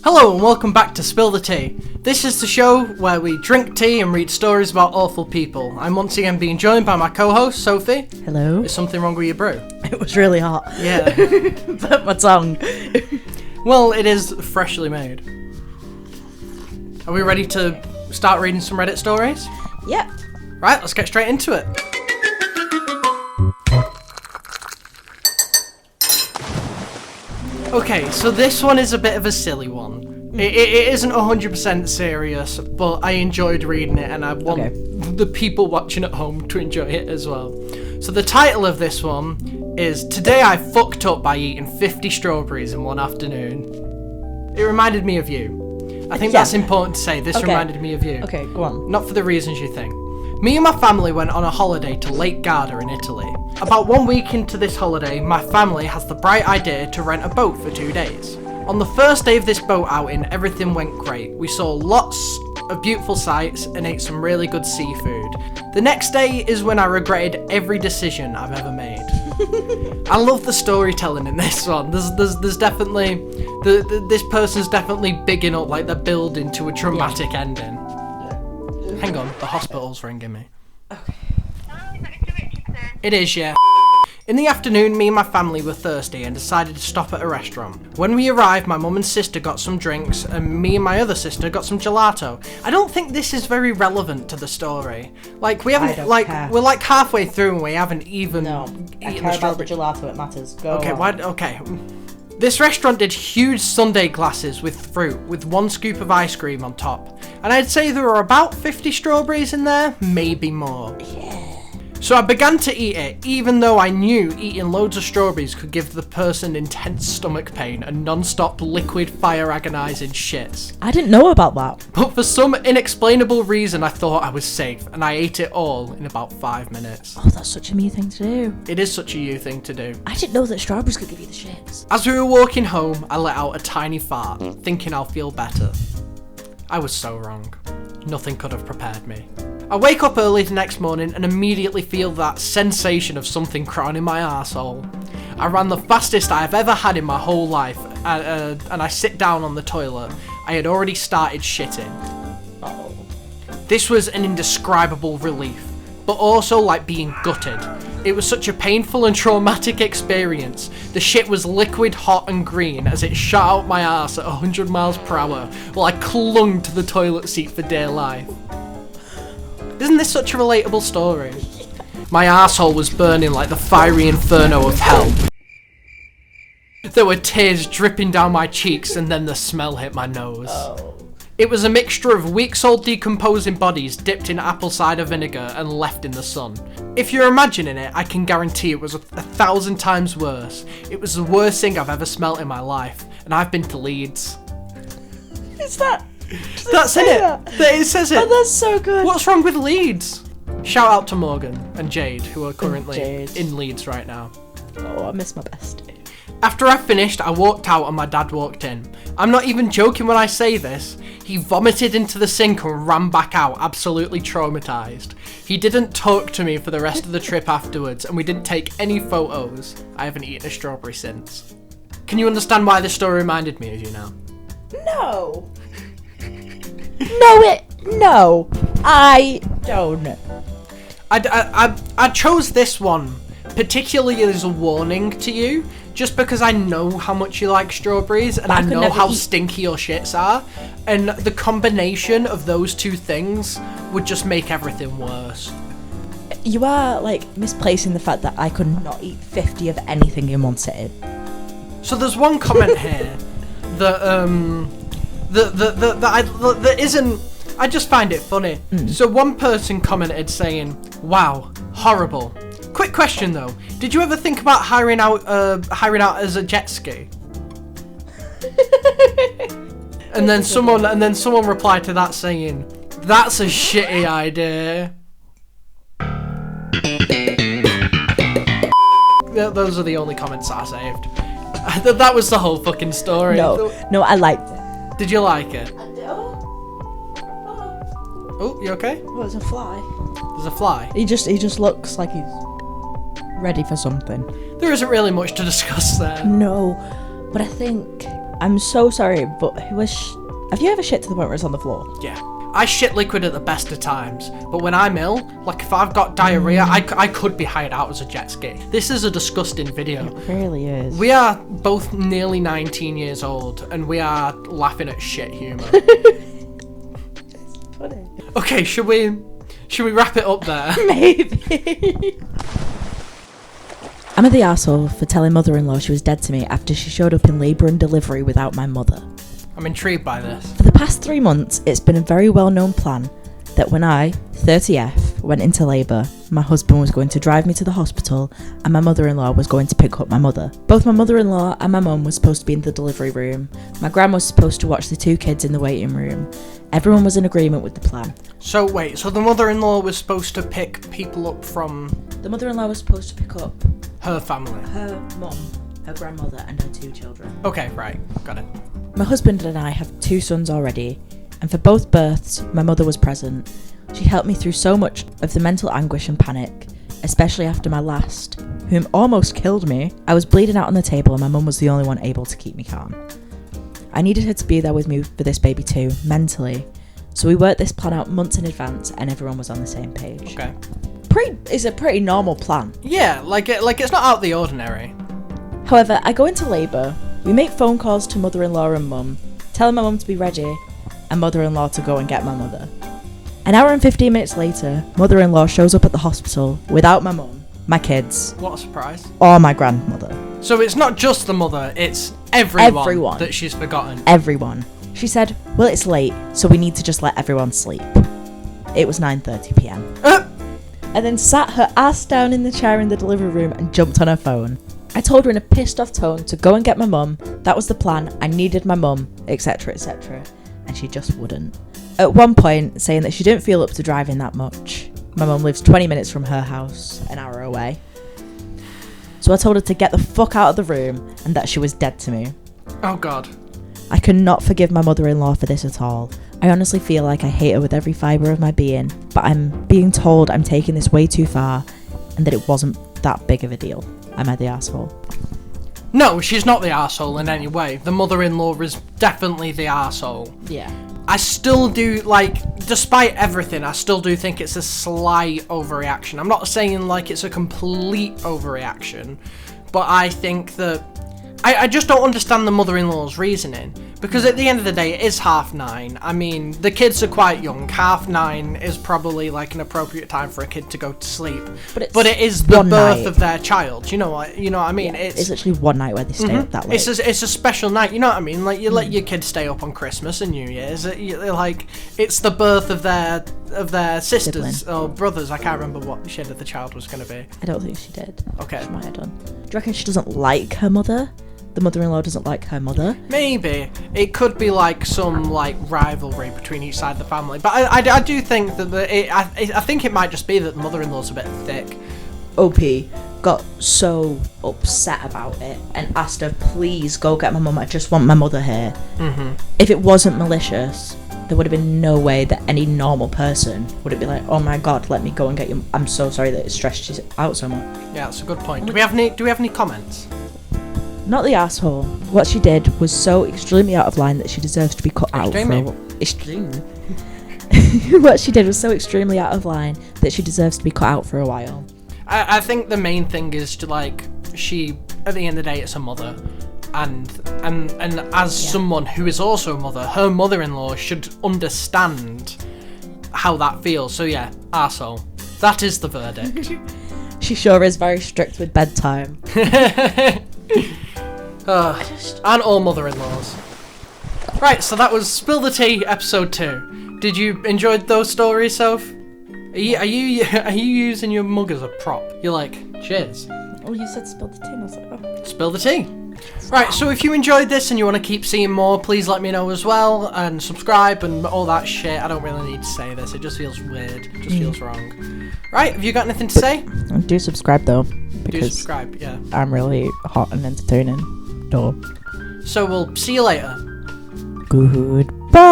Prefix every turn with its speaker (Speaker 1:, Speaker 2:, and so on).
Speaker 1: Hello and welcome back to Spill the Tea. This is the show where we drink tea and read stories about awful people. I'm once again being joined by my co-host, Sophie.
Speaker 2: Hello.
Speaker 1: Is something wrong with your brew?
Speaker 2: It was really hot.
Speaker 1: Yeah.
Speaker 2: Burnt my tongue.
Speaker 1: Well, it is freshly made. Are we ready to start reading some Reddit stories?
Speaker 2: Yep.
Speaker 1: Right, let's get straight into it. Okay, so this one is a bit of a silly one. It isn't 100% serious, but I enjoyed reading it and I want the people watching at home to enjoy it as well. So the title of this one is Today I Fucked Up by Eating 50 Strawberries in One Afternoon. It reminded me of you. I think that's important to say. This reminded me of you.
Speaker 2: Okay, go on.
Speaker 1: Not for the reasons you think. Me and my family went on a holiday to Lake Garda in Italy. About 1 week into this holiday, my family has the bright idea to rent a boat for 2 days. On the first day of this boat outing, everything went great. We saw lots of beautiful sights and ate some really good seafood. The next day is when I regretted every decision I've ever made. I love the storytelling in this one. There's definitely this person's definitely bigging up, like they're building to a dramatic ending. Hang on, the hospital's ringing me.
Speaker 2: Okay.
Speaker 1: It is, yeah. In the afternoon, me and my family were thirsty and decided to stop at a restaurant. When we arrived, my mum and sister got some drinks, and me and my other sister got some gelato. I don't think this is very relevant to the story. Like, we haven't, we're like halfway through and we haven't even eaten the strawberry.
Speaker 2: About the gelato, it matters. Go
Speaker 1: Okay,
Speaker 2: on.
Speaker 1: okay. This restaurant did huge sundae glasses with fruit, with 1 scoop of ice cream on top. And I'd say there were about 50 strawberries in there, maybe more.
Speaker 2: Yeah.
Speaker 1: So I began to eat it, even though I knew eating loads of strawberries could give the person intense stomach pain and non-stop liquid fire agonising shits.
Speaker 2: I didn't know about that.
Speaker 1: But for some inexplainable reason I thought I was safe, and I ate it all in about 5 minutes.
Speaker 2: Oh, that's such a me thing to do.
Speaker 1: It is such a you thing to do.
Speaker 2: I didn't know that strawberries could give you the shits.
Speaker 1: As we were walking home, I let out a tiny fart, thinking I'll feel better. I was so wrong. Nothing could have prepared me. I wake up early the next morning and immediately feel that sensation of something crawling in my arsehole. I ran the fastest I have ever had in my whole life, and I sit down on the toilet. I had already started shitting.
Speaker 2: Oh.
Speaker 1: This was an indescribable relief, but also like being gutted. It was such a painful and traumatic experience. The shit was liquid, hot and green as it shot out my arse at 100 miles per hour while I clung to the toilet seat for dear life. Isn't this such a relatable story? My arsehole was burning like the fiery inferno of hell. There were tears dripping down my cheeks and then the smell hit my nose.
Speaker 2: Oh.
Speaker 1: It was a mixture of weeks-old decomposing bodies dipped in apple cider vinegar and left in the sun. If you're imagining it, I can guarantee it was 1,000 times worse. It was the worst thing I've ever smelt in my life, and I've been to Leeds.
Speaker 2: Is that?
Speaker 1: That's in it. It says it.
Speaker 2: Oh, that's so good.
Speaker 1: What's wrong with Leeds? Shout out to Morgan and Jade, who are currently in Leeds right now.
Speaker 2: Oh, I miss my bestie.
Speaker 1: After I finished, I walked out and my dad walked in. I'm not even joking when I say this. He vomited into the sink and ran back out, absolutely traumatised. He didn't talk to me for the rest of the trip afterwards, and we didn't take any photos. I haven't eaten a strawberry since. Can you understand why this story reminded me of you now?
Speaker 2: No. No, I don't.
Speaker 1: I chose this one particularly as a warning to you, just because I know how much you like strawberries and I know how stinky your shits are, and the combination of those two things would just make everything worse.
Speaker 2: You are misplacing the fact that I could not eat 50 of anything in one sitting.
Speaker 1: So there's one comment here that that isn't. I just find it funny. So one person commented saying, "Wow, horrible." Quick question though: did you ever think about hiring out as a jet ski? and then someone replied to that saying, "That's a shitty idea." Those are the only comments I saved. That was the whole fucking story.
Speaker 2: No, I liked it.
Speaker 1: Did you like it? Oh, you okay?
Speaker 2: Oh, there's a fly.
Speaker 1: There's a fly.
Speaker 2: He just looks like he's ready for something.
Speaker 1: There isn't really much to discuss there.
Speaker 2: No, but I think I'm so sorry, but have you ever shit to the point where it's on the floor?
Speaker 1: Yeah. I shit liquid at the best of times, but when I'm ill, like if I've got diarrhea, I could be hired out as a jet ski. This is a disgusting video.
Speaker 2: It really is.
Speaker 1: We are both nearly 19 years old, and we are laughing at shit humour.
Speaker 2: It's funny.
Speaker 1: Okay, should we wrap it up there?
Speaker 2: Maybe. I'm the arsehole for telling mother-in-law she was dead to me after she showed up in labour and delivery without my mother.
Speaker 1: I'm intrigued by this.
Speaker 2: For the past 3 months, it's been a very well-known plan that when I, 30F, went into labour, my husband was going to drive me to the hospital and my mother-in-law was going to pick up my mother. Both my mother-in-law and my mum were supposed to be in the delivery room. My gran was supposed to watch the 2 kids in the waiting room. Everyone was in agreement with the plan.
Speaker 1: So wait, so the mother-in-law was supposed to pick people up from...
Speaker 2: The mother-in-law was supposed to pick up
Speaker 1: her family.
Speaker 2: Her mum, her grandmother and her 2 children.
Speaker 1: Okay, right, got it.
Speaker 2: My husband and I have 2 sons already, and for both births, my mother was present. She helped me through so much of the mental anguish and panic, especially after my last, whom almost killed me. I was bleeding out on the table and my mum was the only one able to keep me calm. I needed her to be there with me for this baby too, mentally. So we worked this plan out months in advance and everyone was on the same page.
Speaker 1: Okay.
Speaker 2: It's a pretty normal plan.
Speaker 1: Yeah, like it's not out of the ordinary.
Speaker 2: However, I go into labour. We make phone calls to mother-in-law and mum, telling my mum to be ready, and mother-in-law to go and get my mother. An hour and 15 minutes later, mother-in-law shows up at the hospital without my mum, my kids,
Speaker 1: What a surprise.
Speaker 2: or my grandmother.
Speaker 1: So it's not just the mother, it's everyone that she's forgotten.
Speaker 2: Everyone. She said, well, it's late, so we need to just let everyone sleep. It was 9:30pm. And then sat her ass down in the chair in the delivery room and jumped on her phone. I told her in a pissed off tone to go and get my mum. That was the plan. I needed my mum, etc, etc. And she just wouldn't. At one point, saying that she didn't feel up to driving that much. My mum lives 20 minutes from her house, an hour away. So I told her to get the fuck out of the room and that she was dead to me.
Speaker 1: Oh god.
Speaker 2: I cannot forgive my mother-in-law for this at all. I honestly feel like I hate her with every fibre of my being, but I'm being told I'm taking this way too far and that it wasn't that big of a deal. Am I the arsehole?
Speaker 1: No, she's not the arsehole in any way. The mother-in-law is definitely the arsehole.
Speaker 2: Yeah.
Speaker 1: I still do, despite everything, I still do think it's a slight overreaction. I'm not saying, it's a complete overreaction, but I think that... I just don't understand the mother-in-law's reasoning. Because at the end of the day, it is 9:30. I mean, the kids are quite young. 9:30 is probably, an appropriate time for a kid to go to sleep. But it is the birth of their child. You know what I mean?
Speaker 2: Yeah, it's literally one night where they stay up that late.
Speaker 1: It's a special night, you know what I mean? You let your kids stay up on Christmas and New Year's. It's the birth of their sisters
Speaker 2: Sibling.
Speaker 1: or brothers. I can't remember what shade of the child was going to be.
Speaker 2: I don't think she did.
Speaker 1: Okay.
Speaker 2: She might have done. Do you reckon she doesn't like her mother? The mother-in-law doesn't like her mother?
Speaker 1: Maybe. It could be some rivalry between each side of the family. But I do think that I think it might just be that the mother-in-law's a bit thick.
Speaker 2: OP got so upset about it and asked her, please go get my mum, I just want my mother here.
Speaker 1: Mm-hmm.
Speaker 2: If it wasn't malicious, there would have been no way that any normal person would have been like, oh my god, let me go and get you. I'm so sorry that it stressed you out so much. Yeah,
Speaker 1: that's a good point. Do we have any comments?
Speaker 2: Not the asshole. What she did was so extremely out of line that she deserves to be cut out. What she did was so extremely out of line that she deserves to be cut out for a while.
Speaker 1: I think the main thing is to she, at the end of the day, it's a mother, and as someone who is also a mother, her mother-in-law should understand how that feels. So yeah, arsehole. That is the verdict.
Speaker 2: She sure is very strict with bedtime.
Speaker 1: And all mother-in-laws. Right, so that was Spill the Tea episode 2. Did you enjoy those stories, Soph? Are you using your mug as a prop? You're like, cheers.
Speaker 2: Oh, you said spill the tea, and I was like, oh.
Speaker 1: Spill the tea. Right, so if you enjoyed this and you want to keep seeing more, please let me know as well, and subscribe and all that shit. I don't really need to say this, it just feels weird, it just feels wrong. Right, have you got anything to say?
Speaker 2: Do subscribe though, because
Speaker 1: do subscribe, yeah. I'm
Speaker 2: really hot and entertaining.
Speaker 1: So we'll see you later.
Speaker 2: Goodbye.